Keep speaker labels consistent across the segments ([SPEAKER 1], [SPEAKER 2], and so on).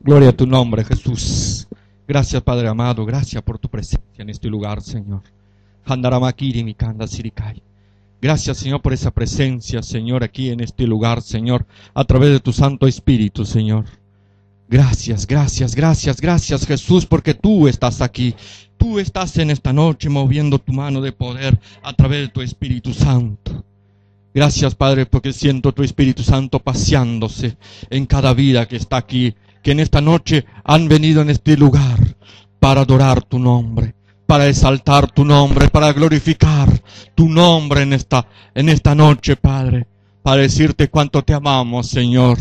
[SPEAKER 1] Gloria a tu nombre, Jesús. Gracias, Padre amado. Gracias por tu presencia en este lugar, Señor. Handaramakiri mikanda sirikai. Gracias, Señor, por esa presencia, Señor, aquí en este lugar, Señor, a través de tu Santo Espíritu, Señor. Gracias, gracias, gracias, gracias, Jesús, porque tú estás aquí. Tú estás en esta noche moviendo tu mano de poder a través de tu Espíritu Santo. Gracias, Padre, porque siento tu Espíritu Santo paseándose en cada vida que está aquí, que en esta noche han venido en este lugar para adorar tu nombre, para exaltar tu nombre, para glorificar tu nombre en esta noche, Padre, para decirte cuánto te amamos, Señor.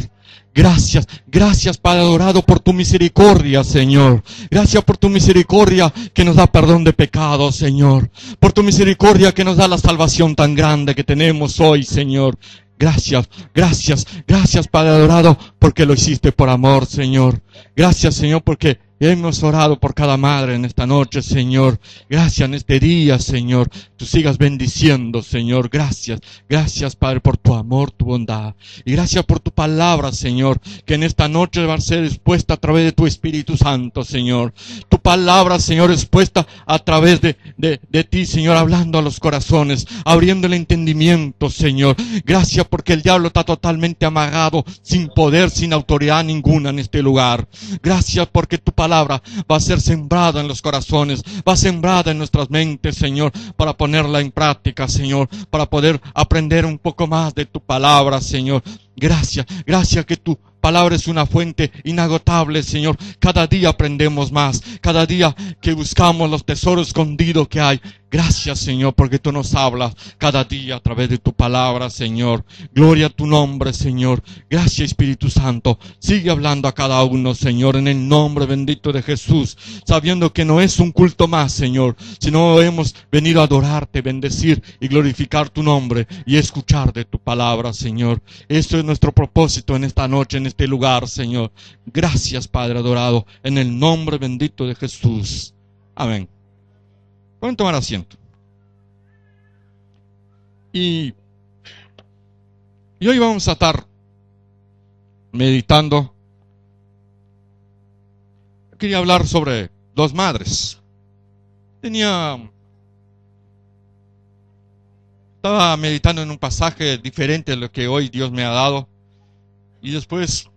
[SPEAKER 1] Gracias, gracias, Padre adorado, por tu misericordia, Señor. Gracias por tu misericordia que nos da perdón de pecados, Señor. Por tu misericordia que nos da la salvación tan grande que tenemos hoy, Señor. Gracias, gracias, gracias, Padre adorado, porque lo hiciste por amor, Señor. Gracias, Señor, porque hemos orado por cada madre en esta noche, Señor. Gracias en este día, Señor. Tú sigas bendiciendo, Señor. Gracias, gracias, Padre, por tu amor, tu bondad. Y gracias por tu palabra, Señor, que en esta noche va a ser expuesta a través de tu Espíritu Santo, Señor. Tu palabra, Señor, expuesta a través de ti, Señor, hablando a los corazones, abriendo el entendimiento, Señor. Gracias porque el diablo está totalmente amagado, sin poder, sin autoridad ninguna en este lugar. Gracias porque tu palabra va a ser sembrada en los corazones, va sembrada en nuestras mentes, Señor, para ponerla en práctica, Señor, para poder aprender un poco más de tu palabra, Señor. Gracias, gracias que tu palabra es una fuente inagotable, Señor. Cada día aprendemos más, cada día que buscamos los tesoros escondidos que hay. Gracias, Señor, porque tú nos hablas cada día a través de tu palabra, Señor. Gloria a tu nombre, Señor. Gracias, Espíritu Santo. Sigue hablando a cada uno, Señor, en el nombre bendito de Jesús, sabiendo que no es un culto más, Señor, sino hemos venido a adorarte, bendecir y glorificar tu nombre y escuchar de tu palabra, Señor. Esto es nuestro propósito en esta noche, en este lugar, Señor. Gracias, Padre adorado, en el nombre bendito de Jesús. Amén. Pueden tomar asiento. Y hoy vamos a estar meditando. Quería hablar sobre dos madres. Estaba meditando en un pasaje diferente de lo que hoy Dios me ha dado. Y después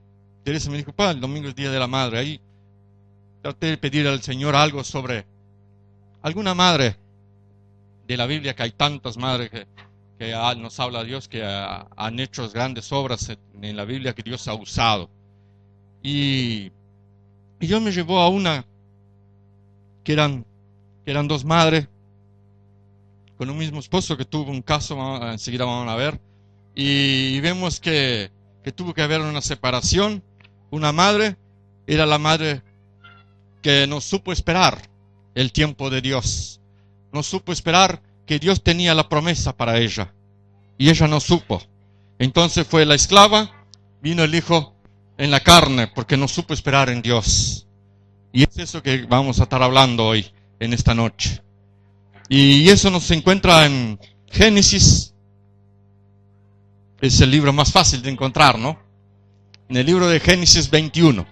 [SPEAKER 1] Teresa me dijo, el domingo es Día de la Madre. Ahí traté de pedir al Señor algo sobre alguna madre de la Biblia, que hay tantas madres que nos habla Dios, que han hecho grandes obras en la Biblia que Dios ha usado. Y Dios me llevó a una que eran dos madres con un mismo esposo que tuvo un caso, enseguida vamos a ver, y vemos que tuvo que haber una separación. Una madre era la madre que no supo esperar el tiempo de Dios, no supo esperar que Dios tenía la promesa para ella, y ella no supo. Entonces fue la esclava, vino el hijo en la carne, porque no supo esperar en Dios. Y es eso que vamos a estar hablando hoy, en esta noche. Y eso nos encuentra en Génesis. Es el libro más fácil de encontrar, ¿no? En el libro de Génesis 21.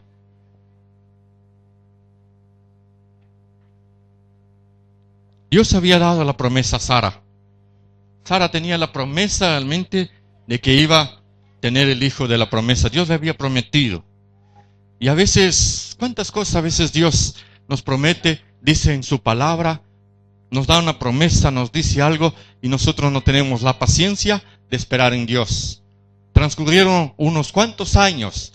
[SPEAKER 1] Dios había dado la promesa a Sara. Sara tenía la promesa realmente de que iba a tener el hijo de la promesa. Dios le había prometido. Y a veces, ¿cuántas cosas a veces Dios nos promete? Dice en su palabra, nos da una promesa, nos dice algo y nosotros no tenemos la paciencia de esperar en Dios. Transcurrieron unos cuantos años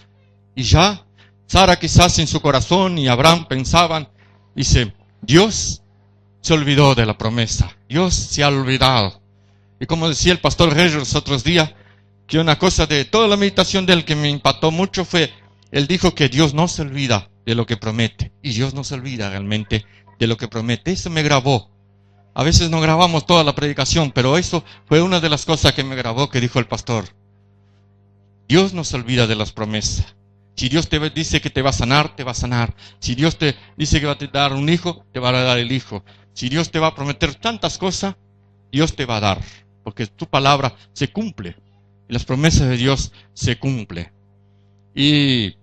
[SPEAKER 1] y ya Sara quizás en su corazón y Abraham pensaban, dice, Dios se olvidó de la promesa, Dios se ha olvidado. Y como decía el pastor Reyes los otros días, que una cosa de toda la meditación de él que me impactó mucho fue, él dijo que Dios no se olvida de lo que promete, y Dios no se olvida realmente de lo que promete. Eso me grabó. A veces no grabamos toda la predicación, pero eso fue una de las cosas que me grabó, que dijo el pastor. Dios no se olvida de las promesas. Si Dios te dice que te va a sanar, te va a sanar. Si Dios te dice que va a te dar un hijo, te va a dar el hijo. Si Dios te va a prometer tantas cosas, Dios te va a dar. Porque tu palabra se cumple. Y las promesas de Dios se cumplen. Y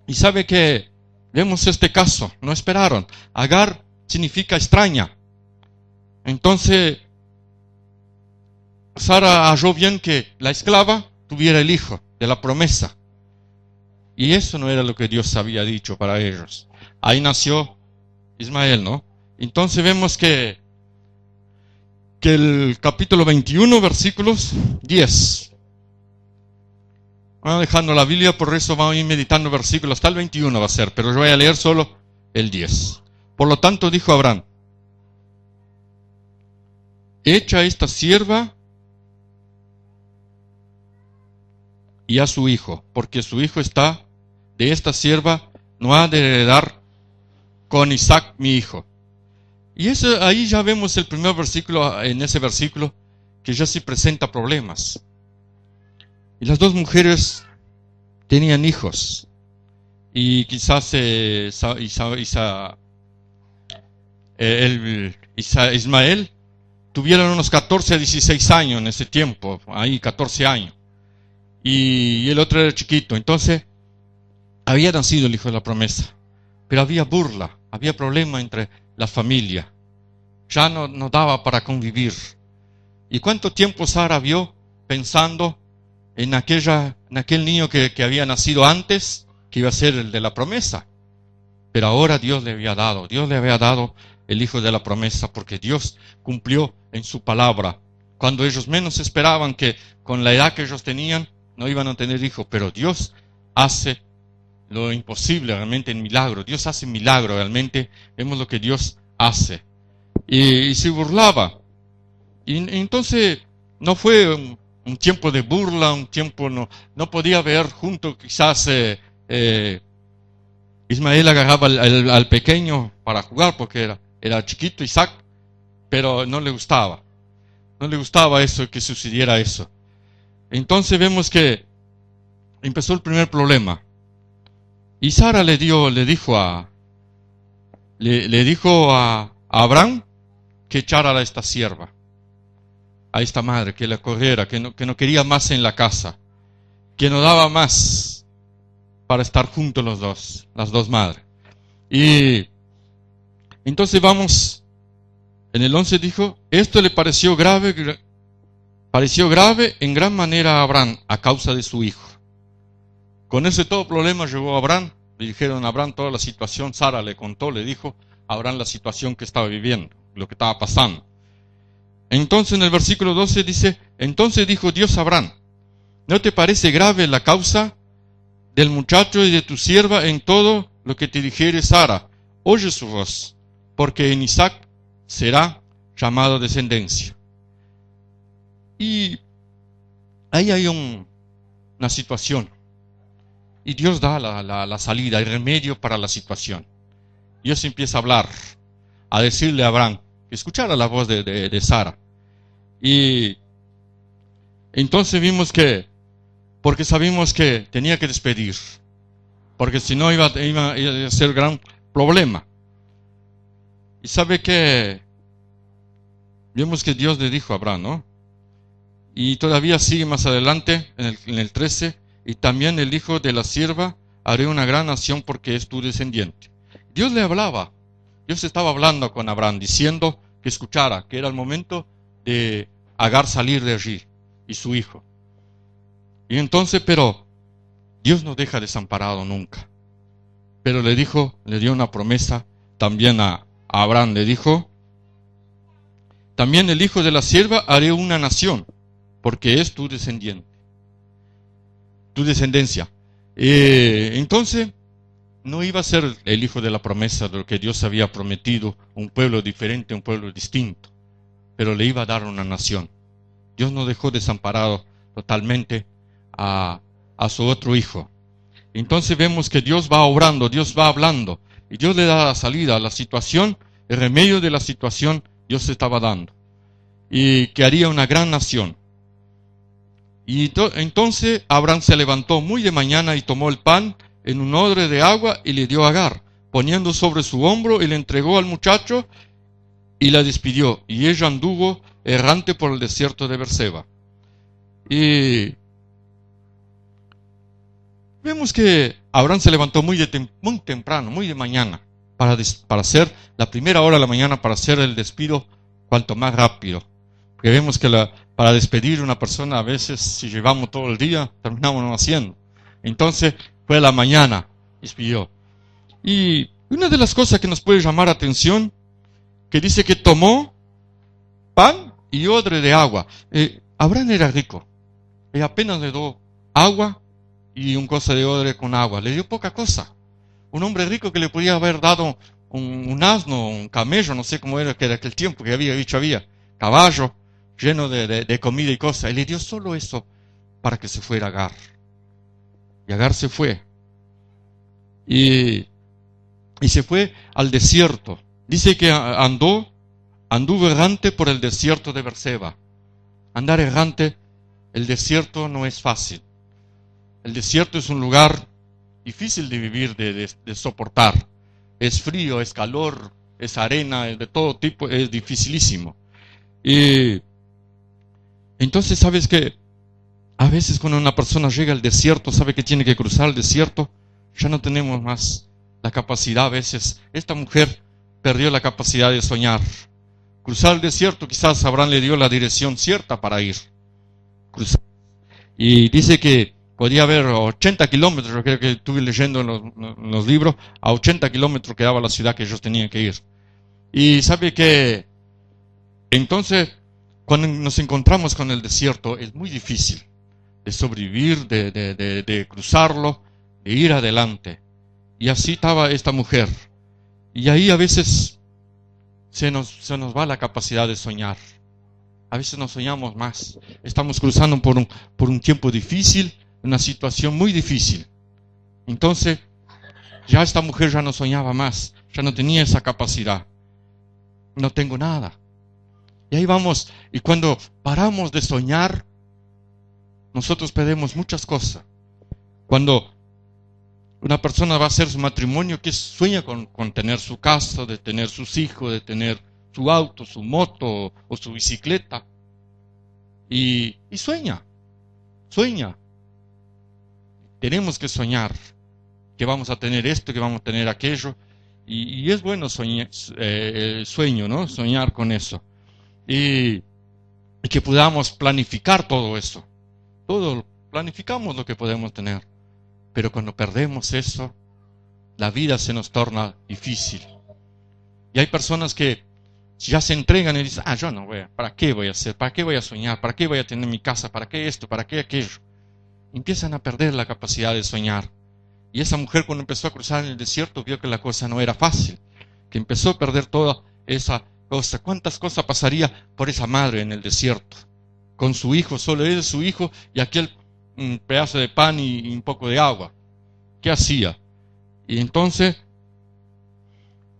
[SPEAKER 1] Y sabe que vemos este caso, no esperaron. Agar significa extraña. Entonces, Sara halló bien que la esclava tuviera el hijo de la promesa. Y eso no era lo que Dios había dicho para ellos. Ahí nació Ismael, ¿no? Entonces vemos que el capítulo 21, versículos 10. Vamos dejando la Biblia, por eso vamos a ir meditando versículos, hasta el 21 va a ser, pero yo voy a leer solo el 10. Por lo tanto dijo Abraham: echa a esta sierva y a su hijo, porque su hijo está de esta sierva, no ha de heredar con Isaac mi hijo. Y eso, ahí ya vemos el primer versículo, en ese versículo, que ya se presenta problemas. Y las dos mujeres tenían hijos. Y quizás Ismael tuvieron unos 14 a 16 años en ese tiempo, ahí 14 años. Y el otro era chiquito. Entonces, había nacido el hijo de la promesa. Pero había burla, había problema entre la familia. Ya no daba para convivir. ¿Y cuánto tiempo Sara vio pensando en aquel niño que había nacido antes, que iba a ser el de la promesa? Pero ahora Dios le había dado el hijo de la promesa, porque Dios cumplió en su palabra. Cuando ellos menos esperaban, que con la edad que ellos tenían no iban a tener hijo, pero Dios hace lo imposible realmente en milagro. Dios hace milagro realmente. Vemos lo que Dios hace. Y se burlaba. Y entonces no fue un tiempo de burla, un tiempo no podía ver junto. Quizás Ismael agarraba al pequeño para jugar porque era chiquito Isaac, pero no le gustaba. No le gustaba eso, que sucediera eso. Entonces vemos que empezó el primer problema. Y Sara le dijo a Abraham que echara a esta sierva, a esta madre, que la corriera, que no quería más en la casa, que no daba más para estar juntos las dos madres. Y entonces vamos, en el 11 dijo: esto le pareció grave en gran manera a Abraham a causa de su hijo. Con ese todo problema llegó a Abraham, le dijeron a Abraham toda la situación, Sara le contó, le dijo a Abraham la situación que estaba viviendo, lo que estaba pasando. Entonces en el versículo 12 dice: entonces dijo Dios a Abraham: ¿no te parece grave la causa del muchacho y de tu sierva en todo lo que te dijere Sara? Oye su voz, porque en Isaac será llamado descendencia. Y ahí hay una situación. Y Dios da la salida, el remedio para la situación. Dios empieza a hablar, a decirle a Abraham que escuchara la voz de Sara. Y entonces vimos porque sabíamos que tenía que despedir, porque si no iba a ser gran problema. Y sabe que vimos que Dios le dijo a Abraham, ¿no? Y todavía sigue más adelante, en el 13, y también el hijo de la sierva haré una gran nación porque es tu descendiente. Dios le hablaba, Dios estaba hablando con Abraham, diciendo que escuchara, que era el momento de Agar salir de allí, y su hijo. Y entonces, pero Dios no deja desamparado nunca. Pero le dio una promesa también a Abraham, le dijo: también el hijo de la sierva haré una nación, porque es tu descendiente, tu descendencia. Entonces, no iba a ser el hijo de la promesa, de lo que Dios había prometido, un pueblo diferente, un pueblo distinto, pero le iba a dar una nación. Dios no dejó desamparado totalmente a su otro hijo. Entonces vemos que Dios va obrando, Dios va hablando, y Dios le da la salida a la situación, el remedio de la situación Dios estaba dando, y que haría una gran nación. Y entonces Abraham se levantó muy de mañana y tomó el pan en un odre de agua y le dio a Agar, poniendo sobre su hombro, y le entregó al muchacho y la despidió. Y ella anduvo errante por el desierto de Berseba. Y Vemos que Abraham se levantó muy temprano, muy de mañana, para hacer la primera hora de la mañana, para hacer el despido cuanto más rápido. Porque vemos que para despedir a una persona, a veces, si llevamos todo el día, terminamos no haciendo. Entonces, fue a la mañana, despidió. Y una de las cosas que nos puede llamar la atención, que dice que tomó pan y odre de agua. Abraham era rico. Y apenas le dio agua y un cosa de odre con agua. Le dio poca cosa. Un hombre rico que le podía haber dado un asno, un camello, no sé cómo era que era aquel tiempo que había dicho, había caballo lleno de comida y cosas. Y le dio solo eso para que se fuera Agar. Y Agar se fue. Y se fue al desierto. Dice que anduvo errante por el desierto de Berseba. Andar errante, el desierto no es fácil. El desierto es un lugar difícil de vivir, de soportar. Es frío, es calor, es arena, de todo tipo, es dificilísimo. Y entonces, ¿sabes qué? A veces cuando una persona llega al desierto, sabe que tiene que cruzar el desierto, ya no tenemos más la capacidad. A veces, esta mujer perdió la capacidad de soñar. Cruzar el desierto, quizás Abraham le dio la dirección cierta para ir. Cruzar. Y dice que podía haber 80 kilómetros, yo creo que estuve leyendo en los libros, a 80 kilómetros quedaba la ciudad que ellos tenían que ir. Y sabe que entonces, cuando nos encontramos con el desierto, es muy difícil de sobrevivir, de cruzarlo, de ir adelante. Y así estaba esta mujer. Y ahí a veces se nos va la capacidad de soñar. A veces no soñamos más. Estamos cruzando por un tiempo difícil, una situación muy difícil. Entonces, ya esta mujer ya no soñaba más, ya no tenía esa capacidad. No tengo nada. Y ahí vamos, y cuando paramos de soñar, nosotros perdemos muchas cosas. Cuando una persona va a hacer su matrimonio, que sueña con tener su casa, de tener sus hijos, de tener su auto, su moto o su bicicleta. Y sueña. Tenemos que soñar que vamos a tener esto, que vamos a tener aquello. Y es bueno soñar, el sueño, ¿no? Soñar con eso. Y que podamos planificar todo eso. Todo planificamos lo que podemos tener. Pero cuando perdemos eso, la vida se nos torna difícil. Y hay personas que ya se entregan y dicen, yo no voy ¿para qué voy a hacer? ¿Para qué voy a soñar? ¿Para qué voy a tener mi casa? ¿Para qué esto? ¿Para qué aquello? Empiezan a perder la capacidad de soñar. Y esa mujer, cuando empezó a cruzar en el desierto, vio que la cosa no era fácil, que empezó a perder toda esa cosa. ¿Cuántas cosas pasaría por esa madre en el desierto? Con su hijo, solo él, su hijo, y aquel pedazo de pan y un poco de agua. ¿Qué hacía? Y entonces,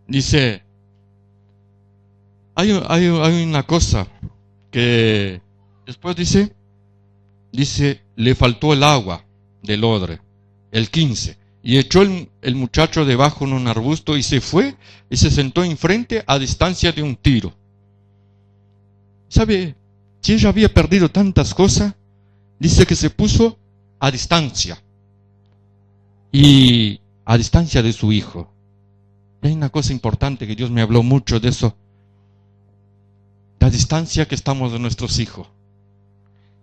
[SPEAKER 1] dice, hay una cosa que después dice, le faltó el agua del odre, el 15, y echó el muchacho debajo en un arbusto y se fue y se sentó enfrente a distancia de un tiro. ¿Sabe? Si ella había perdido tantas cosas, dice que se puso a distancia, y a distancia de su hijo. Y hay una cosa importante que Dios me habló mucho de eso, la distancia que estamos de nuestros hijos.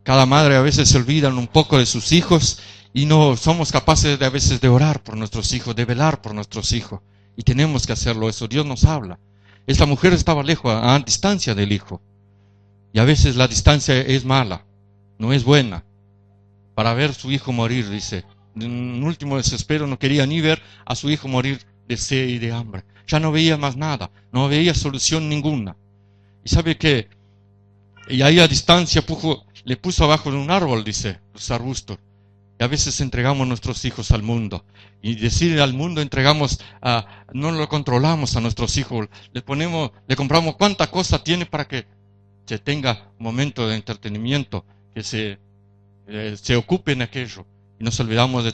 [SPEAKER 1] Cada madre a veces se olvidan un poco de sus hijos y no somos capaces a veces de orar por nuestros hijos, de velar por nuestros hijos. Y tenemos que hacerlo eso. Dios nos habla. Esta mujer estaba lejos, a distancia del hijo. Y a veces la distancia es mala, no es buena. Para ver a su hijo morir, dice. En un último desespero no quería ni ver a su hijo morir de sed y de hambre. Ya no veía más nada, no veía solución ninguna. Y sabe que, y ahí a distancia le puso abajo de un árbol, dice, los arbustos. Y a veces entregamos nuestros hijos al mundo. Y decir al mundo entregamos, no lo controlamos a nuestros hijos. Le compramos cuánta cosa tiene para que se tenga un momento de entretenimiento, que se ocupe en aquello. Y nos olvidamos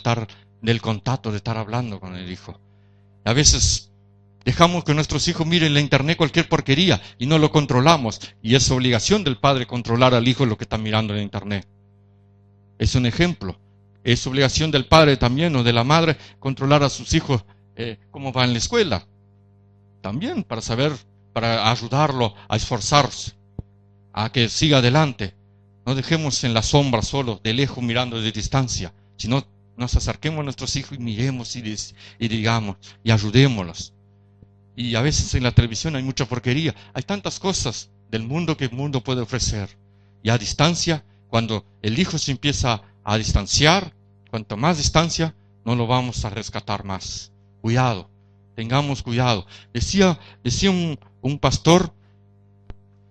[SPEAKER 1] del contacto, de estar hablando con el hijo. A veces dejamos que nuestros hijos miren la internet cualquier porquería y no lo controlamos. Y es obligación del padre controlar al hijo lo que está mirando en la internet. Es un ejemplo. es obligación del padre también o de la madre controlar a sus hijos cómo va en la escuela. También para saber, para ayudarlo a esforzarse, a que siga adelante. No dejemos en la sombra solo, de lejos mirando de distancia, sino nos acerquemos a nuestros hijos y miremos y digamos, y ayudémoslos. Y a veces en la televisión hay mucha porquería, hay tantas cosas del mundo que el mundo puede ofrecer. Y a distancia, cuando el hijo se empieza a distanciar, cuanto más distancia, no lo vamos a rescatar más. Cuidado, tengamos cuidado. Decía un pastor,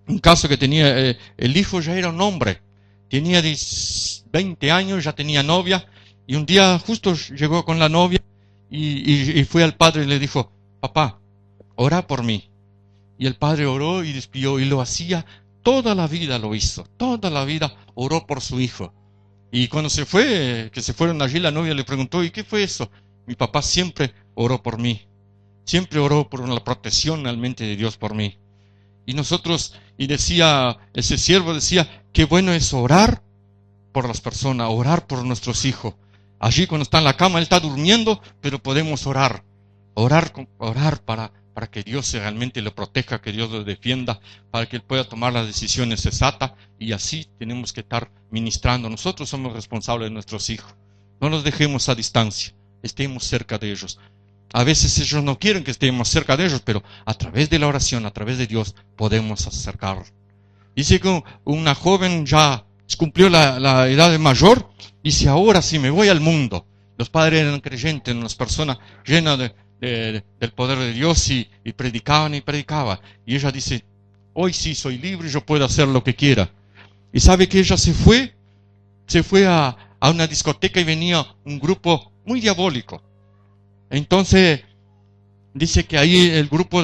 [SPEAKER 1] un caso que tenía, el hijo ya era un hombre, tenía 20 años, ya tenía novia, y un día justo llegó con la novia y fue al padre y le dijo, papá, ora por mí. Y el padre oró y despidió, y lo hacía, toda la vida lo hizo, toda la vida oró por su hijo. Y cuando se fue, que se fueron allí, la novia le preguntó, ¿y qué fue eso? Mi papá siempre oró por mí, siempre oró por la protección realmente de Dios por mí. Y nosotros, y decía, ese siervo decía, qué bueno es orar por las personas, orar por nuestros hijos. Allí cuando está en la cama, él está durmiendo, pero podemos orar para que Dios realmente lo proteja, que Dios lo defienda, para que él pueda tomar las decisiones exactas, y así tenemos que estar ministrando. Nosotros somos responsables de nuestros hijos. No los dejemos a distancia, estemos cerca de ellos. A veces ellos no quieren que estemos cerca de ellos, pero a través de la oración, a través de Dios, podemos acercarlos. Dice que una joven ya cumplió la edad de mayor, dice, ahora si me voy al mundo. Los padres eran creyentes, unas personas llenas del poder de Dios, y predicaban y predicaban. Y ella dice, hoy sí soy libre, yo puedo hacer lo que quiera. Y sabe que ella se fue a una discoteca y venía un grupo muy diabólico. Entonces, dice que ahí el grupo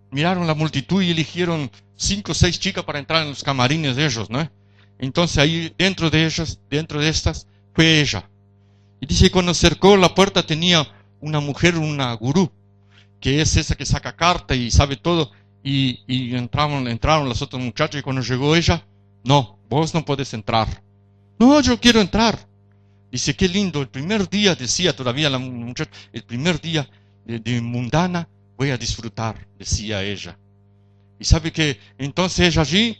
[SPEAKER 1] miraron la multitud y eligieron 5 o 6 chicas para entrar en los camarines de ellos, ¿no? Entonces ahí dentro de estas, fue ella. Y dice que cuando acercó la puerta tenía una mujer, una gurú, que es esa que saca carta y sabe todo. Y entraron las otras muchachas, y cuando llegó ella, no, vos no podés entrar. No, yo quiero entrar. Dice, qué lindo, el primer día, decía todavía la muchacha, el primer día de mundana voy a disfrutar, decía ella. Y sabe que entonces ella allí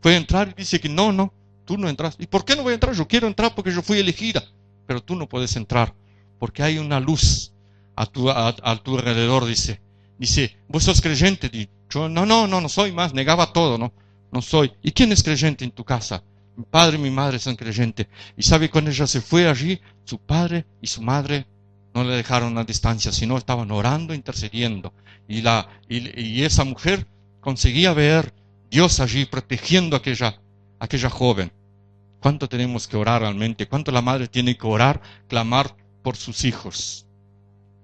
[SPEAKER 1] fue a entrar y dice que no, tú no entras. ¿Y por qué no voy a entrar? Yo quiero entrar porque yo fui elegida. Pero tú no puedes entrar, porque hay una luz a tu alrededor, dice. Dice, ¿vos sos creyente? Y yo, no soy más, negaba todo, no soy. ¿Y quién es creyente en tu casa? Mi padre y mi madre son creyentes. Y sabe, cuando ella se fue allí, su padre y su madre no le dejaron a distancia, sino estaban orando, intercediendo. Y esa mujer conseguía ver Dios allí protegiendo a aquella joven. ¿Cuánto tenemos que orar realmente? ¿Cuánto la madre tiene que orar, clamar por sus hijos?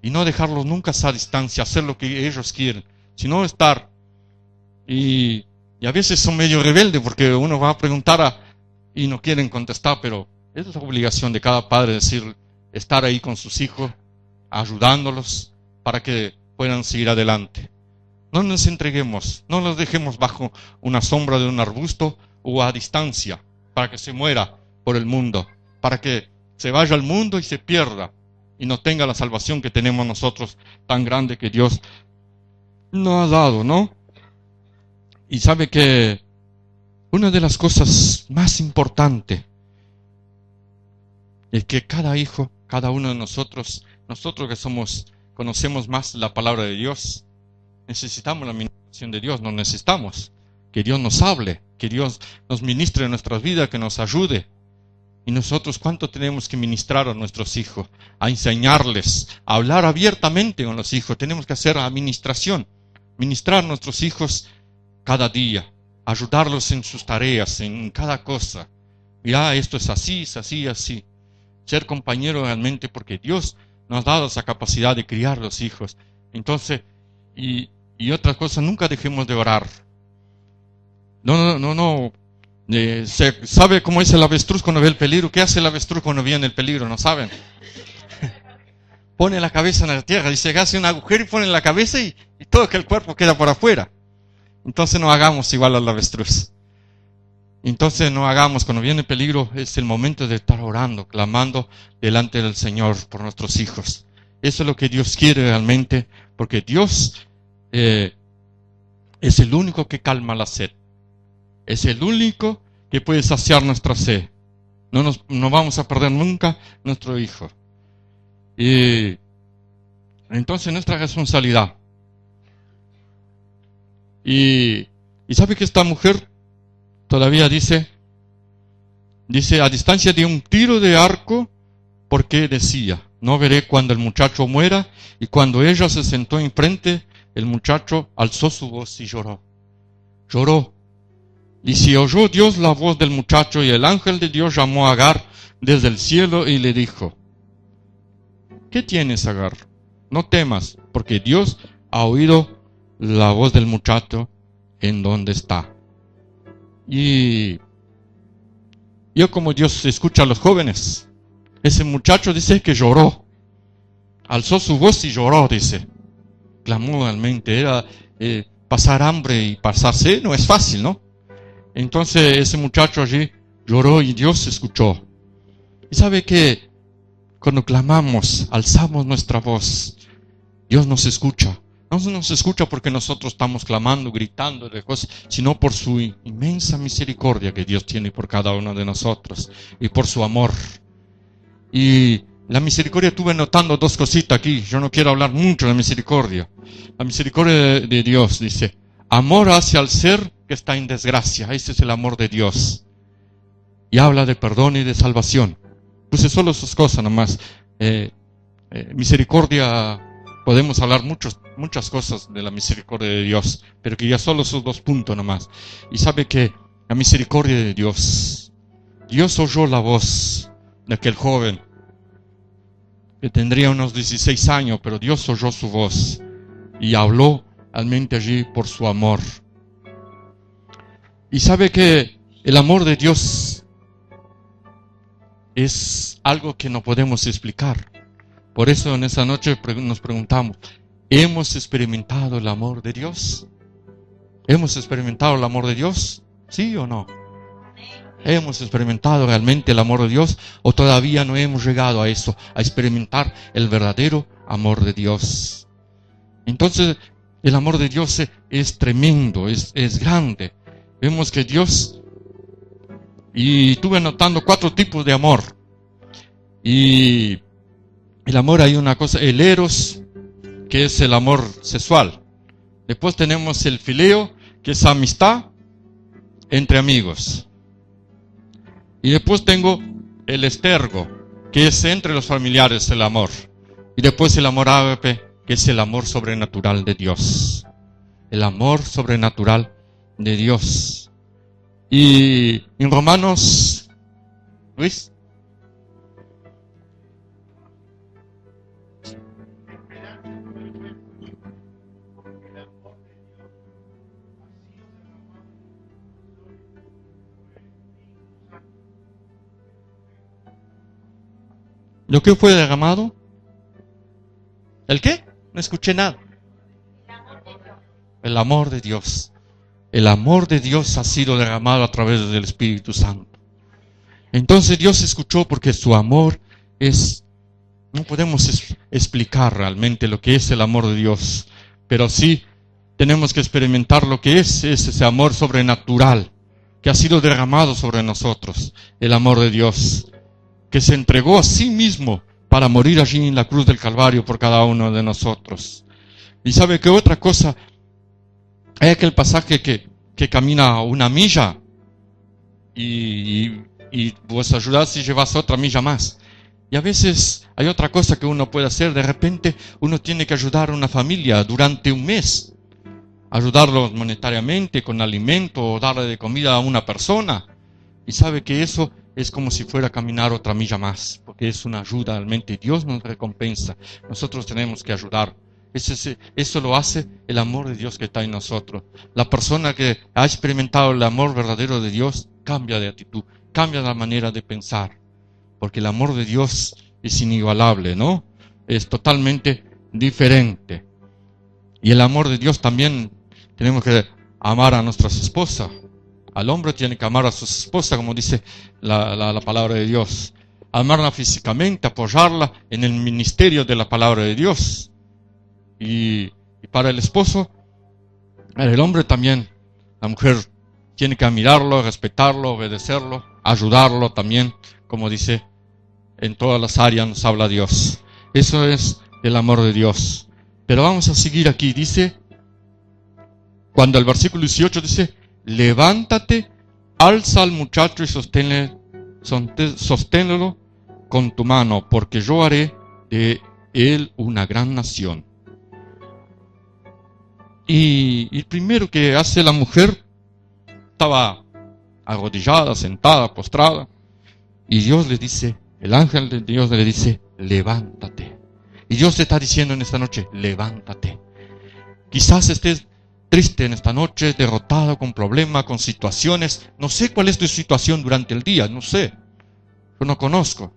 [SPEAKER 1] Y no dejarlos nunca a distancia, hacer lo que ellos quieren, sino estar. Y a veces son medio rebeldes, porque uno va a preguntar y no quieren contestar, pero es la obligación de cada padre estar ahí con sus hijos, ayudándolos para que puedan seguir adelante. No nos entreguemos, no los dejemos bajo una sombra de un arbusto o a distancia, para que se muera por el mundo, para que se vaya al mundo y se pierda, y no tenga la salvación que tenemos nosotros, tan grande que Dios nos ha dado, ¿no? Y sabe que una de las cosas más importantes es que cada hijo, cada uno de nosotros que conocemos más la palabra de Dios, necesitamos la ministración de Dios, no necesitamos que Dios nos hable, que Dios nos ministre en nuestras vidas, que nos ayude. Y nosotros, ¿cuánto tenemos que ministrar a nuestros hijos? A enseñarles, a hablar abiertamente con los hijos. Tenemos que hacer administración, ministrar a nuestros hijos cada día, ayudarlos en sus tareas, en cada cosa. Mira, esto es así, es así, así. Ser compañero realmente, porque Dios nos ha dado esa capacidad de criar los hijos. Entonces, y otra cosa, nunca dejemos de orar. No. ¿Sabe cómo es el avestruz cuando ve el peligro? ¿Qué hace el avestruz cuando viene el peligro? ¿No saben? Pone la cabeza en la tierra, dice que hace un agujero y pone la cabeza y todo que el cuerpo queda por afuera. Entonces no hagamos igual al avestruz. Entonces no hagamos, cuando viene peligro, es el momento de estar orando, clamando delante del Señor por nuestros hijos. Eso es lo que Dios quiere realmente, porque Dios es el único que calma la sed. Es el único que puede saciar nuestra sed. No vamos a perder nunca nuestro hijo. Y entonces nuestra responsabilidad. Y sabe que esta mujer todavía dice, a distancia de un tiro de arco, porque decía, no veré cuando el muchacho muera. Y cuando ella se sentó enfrente, el muchacho alzó su voz y lloró. Lloró. Y se oyó Dios la voz del muchacho, y el ángel de Dios llamó a Agar desde el cielo y le dijo, ¿qué tienes, Agar? No temas, porque Dios ha oído la voz del muchacho en donde está. Y yo, como Dios escucha a los jóvenes, ese muchacho dice que lloró, alzó su voz y lloró, dice, clamó realmente. Era pasar hambre y pasar sed, no es fácil, ¿no? Entonces ese muchacho allí lloró y Dios escuchó. Y sabe que cuando clamamos, alzamos nuestra voz, Dios nos escucha. No nos escucha porque nosotros estamos clamando, gritando de cosas, sino por su inmensa misericordia que Dios tiene por cada uno de nosotros y por su amor. Y la misericordia, estuve notando dos cositas aquí. Yo no quiero hablar mucho de misericordia. La misericordia de Dios dice, amor hacia el ser que está en desgracia. Ese es el amor de Dios. Y habla de perdón y de salvación. Puse solo esas cosas nomás. Misericordia, podemos hablar muchas cosas de la misericordia de Dios, pero que ya solo esos 2 puntos nomás. Y sabe que la misericordia de Dios, Dios oyó la voz de aquel joven que tendría unos 16 años, pero Dios oyó su voz y habló realmente allí por su amor. Y sabe que el amor de Dios es algo que no podemos explicar. Por eso en esa noche nos preguntamos, ¿hemos experimentado el amor de Dios? ¿Hemos experimentado el amor de Dios? ¿Sí o no? ¿Hemos experimentado realmente el amor de Dios? ¿O todavía no hemos llegado a eso, a experimentar el verdadero amor de Dios? Entonces, el amor de Dios es tremendo, es grande. Vemos que Dios, y estuve notando 4 tipos de amor. Y el amor, hay una cosa, el eros, que es el amor sexual. Después tenemos el fileo, que es amistad entre amigos. Y después tengo el estergo, que es entre los familiares el amor. Y después el amor ágape, que es el amor sobrenatural de Dios. El amor sobrenatural de Dios. Y en Romanos, Luis, ¿lo que fue derramado? ¿El qué? No escuché nada. El amor de Dios. El amor de Dios ha sido derramado a través del Espíritu Santo. Entonces Dios escuchó, porque su amor es... No podemos explicar realmente lo que es el amor de Dios, pero sí tenemos que experimentar lo que es ese amor sobrenatural que ha sido derramado sobre nosotros. El amor de Dios, que se entregó a sí mismo para morir allí en la cruz del Calvario por cada uno de nosotros. Y sabe que otra cosa, hay aquel pasaje que camina 1 milla y vos ayudás y llevas otra milla más. Y a veces hay otra cosa que uno puede hacer. De repente uno tiene que ayudar a una familia durante un mes. Ayudarlos monetariamente, con alimento, o darle de comida a una persona. Y sabe que eso es como si fuera a caminar otra milla más, porque es una ayuda realmente. Dios nos recompensa. Nosotros tenemos que ayudar. Eso lo hace el amor de Dios que está en nosotros. La persona que ha experimentado el amor verdadero de Dios cambia de actitud, cambia la manera de pensar. Porque el amor de Dios es inigualable, ¿no? Es totalmente diferente. Y el amor de Dios también, tenemos que amar a nuestras esposas. Al hombre tiene que amar a su esposa, como dice la palabra de Dios. Amarla físicamente, apoyarla en el ministerio de la palabra de Dios. Y para el esposo, el hombre también, la mujer tiene que admirarlo, respetarlo, obedecerlo, ayudarlo también, como dice, en todas las áreas nos habla Dios. Eso es el amor de Dios. Pero vamos a seguir aquí, dice, cuando el versículo 18 dice, levántate, alza al muchacho y sosténlo con tu mano, porque yo haré de él una gran nación. Y el primero que hace la mujer, estaba arrodillada, sentada, postrada, y Dios le dice, el ángel de Dios le dice, levántate. Y Dios te está diciendo en esta noche, levántate. Quizás estés triste en esta noche, derrotado, con problemas, con situaciones. No sé cuál es tu situación durante el día, no sé. Yo no conozco.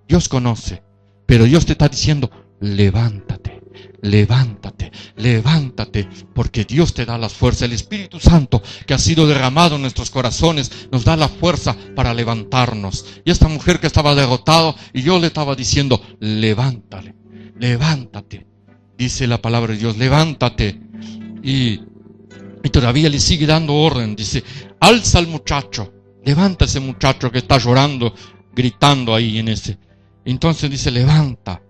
[SPEAKER 1] Dios conoce. Pero Dios te está diciendo, levántate, levántate, levántate, porque Dios te da las fuerzas. El Espíritu Santo que ha sido derramado en nuestros corazones nos da la fuerza para levantarnos. Y esta mujer que estaba derrotada, y yo le estaba diciendo, levántate, levántate. Dice la palabra de Dios, levántate. Y todavía le sigue dando orden, dice, alza al muchacho, levanta ese muchacho que está llorando, gritando ahí en ese. Entonces dice, levanta.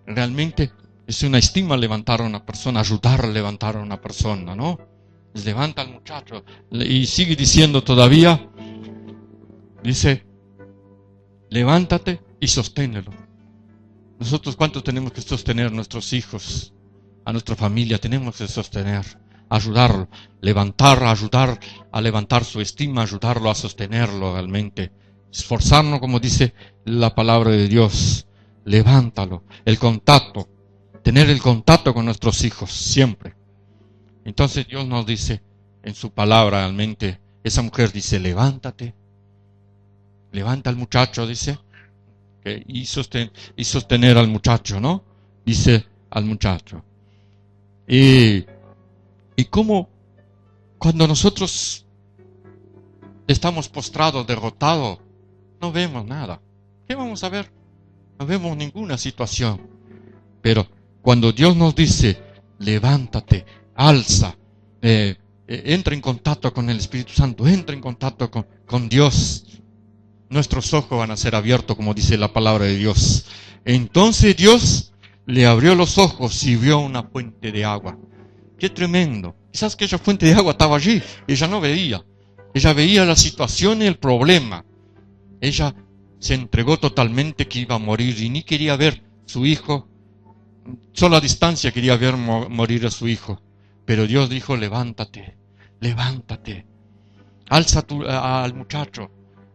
[SPEAKER 1] Realmente es una estima levantar a una persona, ayudar a levantar a una persona, ¿no? Levanta al muchacho. Y sigue diciendo todavía, dice, levántate y sosténelo. Nosotros, ¿cuántos tenemos que sostener a nuestros hijos, a nuestra familia? Tenemos que sostener, ayudarlo, levantar, ayudar a levantar su estima, ayudarlo a sostenerlo realmente. Esforzarnos, como dice la palabra de Dios. Levántalo, el contacto, tener el contacto con nuestros hijos siempre. Entonces Dios nos dice en su palabra realmente, esa mujer dice, levántate, levanta al muchacho, dice, y sostener al muchacho, ¿no? Dice al muchacho. Y como cuando nosotros estamos postrados, derrotados, no vemos nada. ¿Qué vamos a ver? No vemos ninguna situación. Pero cuando Dios nos dice, levántate, alza, entra en contacto con el Espíritu Santo, entra en contacto con Dios, nuestros ojos van a ser abiertos, como dice la palabra de Dios. Entonces Dios le abrió los ojos y vio una fuente de agua. ¡Qué tremendo! Quizás que esa fuente de agua estaba allí, ella no veía. Ella veía la situación y el problema. Ella se entregó totalmente que iba a morir y ni quería ver su hijo. Solo a distancia quería ver morir a su hijo. Pero Dios dijo, levántate, levántate. Alza al muchacho,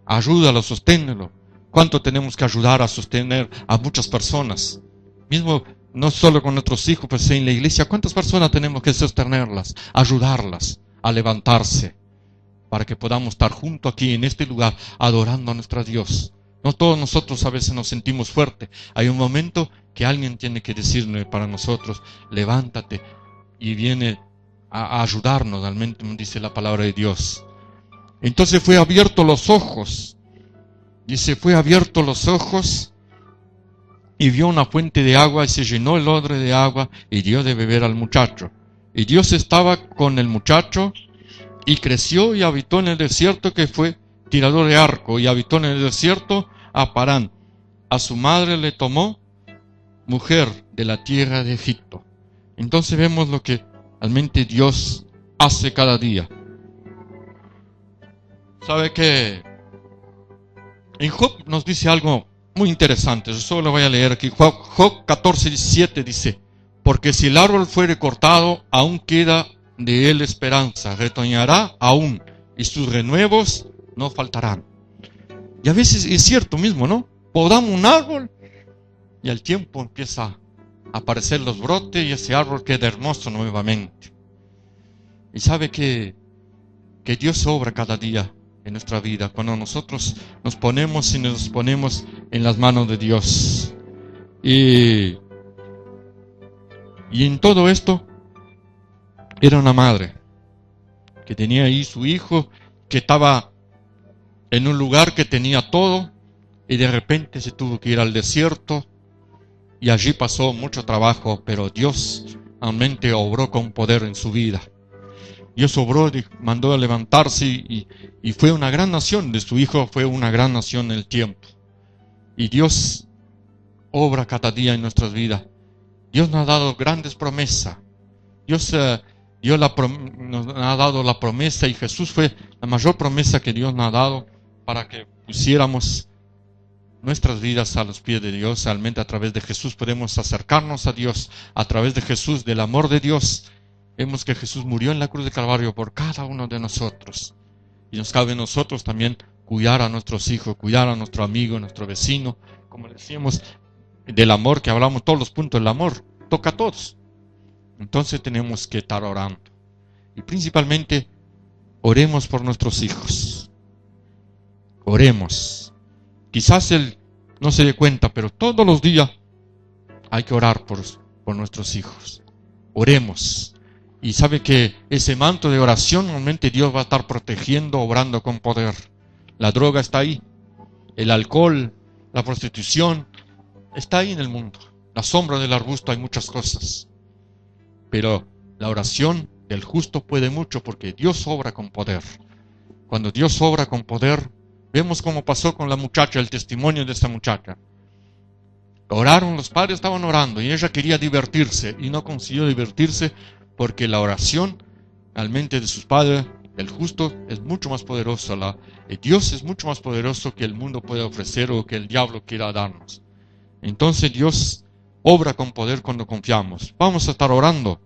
[SPEAKER 1] ayúdalo, sosténelo. ¿Cuánto tenemos que ayudar a sostener a muchas personas? Mismo, no solo con nuestros hijos, pues en la iglesia, ¿cuántas personas tenemos que sostenerlas, ayudarlas a levantarse? Para que podamos estar juntos aquí en este lugar, adorando a nuestro Dios. No todos nosotros a veces nos sentimos fuertes. Hay un momento que alguien tiene que decirnos para nosotros, levántate, y viene a ayudarnos, realmente dice la palabra de Dios. Entonces fue abierto los ojos. Dice, fue abierto los ojos y vio una fuente de agua y se llenó el odre de agua y dio de beber al muchacho. Y Dios estaba con el muchacho y creció y habitó en el desierto, que fue tirador de arco, y habitó en el desierto a Parán. A su madre le tomó mujer de la tierra de Egipto. Entonces vemos lo que realmente Dios hace cada día. ¿Sabe qué? En Job nos dice algo muy interesante. Yo solo lo voy a leer aquí. Job 14:17 dice, porque si el árbol fuere cortado, aún queda de él esperanza, retoñará aún, y sus renuevos no faltarán. Y a veces es cierto mismo, ¿no? Podamos un árbol y al tiempo empieza a aparecer los brotes y ese árbol queda hermoso nuevamente. Y sabe que Dios obra cada día en nuestra vida cuando nosotros nos ponemos en las manos de Dios. Y en todo esto era una madre. que tenía ahí su hijo, que estaba en un lugar que tenía todo, y de repente se tuvo que ir al desierto, y allí pasó mucho trabajo, pero Dios realmente obró con poder en su vida. Dios obró, mandó a levantarse y fue una gran nación. De su hijo fue una gran nación en el tiempo. Y Dios obra cada día en nuestras vidas. Dios nos ha dado grandes promesas. Dios nos ha dado la promesa, y Jesús fue la mayor promesa que Dios nos ha dado para que pusiéramos nuestras vidas a los pies de Dios. Realmente a través de Jesús podemos acercarnos a Dios. A través de Jesús, del amor de Dios, vemos que Jesús murió en la cruz de Calvario por cada uno de nosotros. Y nos cabe a nosotros también cuidar a nuestros hijos, cuidar a nuestro amigo, a nuestro vecino. Como decíamos, del amor que hablamos, todos los puntos del amor, toca a todos. Entonces tenemos que estar orando. Y principalmente, oremos por nuestros hijos. Oremos. Quizás él no se dé cuenta, pero todos los días hay que orar por nuestros hijos. Oremos. Y sabe que ese manto de oración, realmente Dios va a estar protegiendo, obrando con poder. La droga está ahí. El alcohol, la prostitución, está ahí en el mundo. La sombra del arbusto hay muchas cosas. Pero la oración del justo puede mucho, porque Dios obra con poder. Cuando Dios obra con poder, vemos cómo pasó con la muchacha, el testimonio de esta muchacha. Oraron, los padres estaban orando y ella quería divertirse y no consiguió divertirse, porque la oración realmente de sus padres, el justo, es mucho más poderosa. Dios es mucho más poderoso que el mundo puede ofrecer o que el diablo quiera darnos. Entonces Dios obra con poder cuando confiamos. Vamos a estar orando.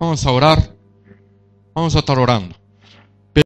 [SPEAKER 1] Vamos a orar. Vamos a estar orando.